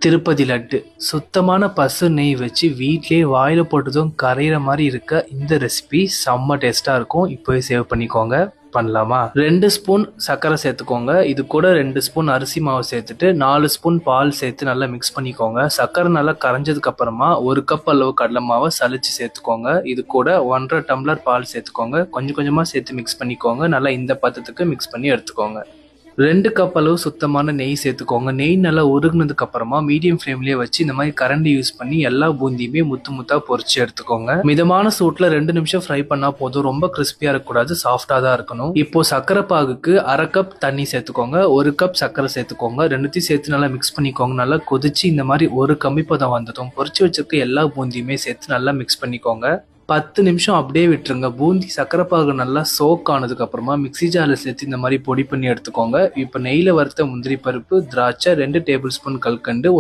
திருப்பதி லட்டு சுத்தமான பசு நெய் வச்சு வீட்லயே வாயில போட்டதும் கரையிற மாதிரி இருக்க இந்த ரெசிபி செம்ம டேஸ்டா இருக்கும். இப்போவே சேவ் பண்ணிக்கோங்க. பண்ணலாமா? 2 ஸ்பூன் சர்க்கரை சேர்த்துக்கோங்க. இது கூட 2 ஸ்பூன் அரிசி மாவு சேர்த்துட்டு 4 ஸ்பூன் பால் சேர்த்து நல்லா மிக்ஸ் பண்ணிக்கோங்க. சர்க்கரை நல்லா கரைஞ்சதுக்கு அப்புறமா 1 கப் அளவு கடலை மாவை சலிச்சு சேர்த்துக்கோங்க. இது கூட 1.5 டம்ளர் பால் சேர்த்துக்கோங்க. கொஞ்சம் கொஞ்சமா சேர்த்து மிக்ஸ் பண்ணிக்கோங்க. நல்லா இந்த பதத்துக்கு மிக்ஸ் பண்ணி எடுத்துக்கோங்க. 2 கப் அளவு சுத்தமான நெய் சேர்த்துக்கோங்க. நெய் நல்லா உருகுனதுக்கு அப்புறமா மீடியம் ஃப்ளேம்லயே வச்சு இந்த மாதிரி கரண்டி யூஸ் பண்ணி எல்லா பூந்தியுமே முத்து முத்தா பொரிச்சு எடுத்துக்கோங்க. மிதமான சூட்ல 2 நிமிஷம் ஃப்ரை பண்ணா போதும். ரொம்ப கிறிஸ்பியா இருக்கக்கூடாது, சாஃப்டா தான் இருக்கணும். இப்போ சர்க்கரை பாகுக்கு 1/2 கப் தண்ணி சேர்த்துக்கோங்க. 1 கப் சர்க்கரை சேர்த்துக்கோங்க. ரெண்டுத்தையும் சேர்த்து நல்லா மிக்ஸ் பண்ணிக்கோங்க. நல்லா கொதிச்சு இந்த மாதிரி ஒரு கம்பி பதம் வந்ததும் பொரிச்சு வச்சிருக்க எல்லா பூந்தியுமே சேர்த்து நல்லா மிக்ஸ் பண்ணிக்கோங்க. 10 நிமிஷம் அப்படியே விட்டுருங்க. பூந்தி சர்க்கரை பாகு நல்லா சோக் ஆனதுக்கு அப்புறமா மிக்ஸி ஜார்ல சேர்த்து இந்த மாதிரி பொடி பண்ணி எடுத்துக்கோங்க. இப்போ நெய்ல வறுத்த முந்திரி பருப்பு, திராட்சை, 2 டேபிள் ஸ்பூன் கல்கண்டு,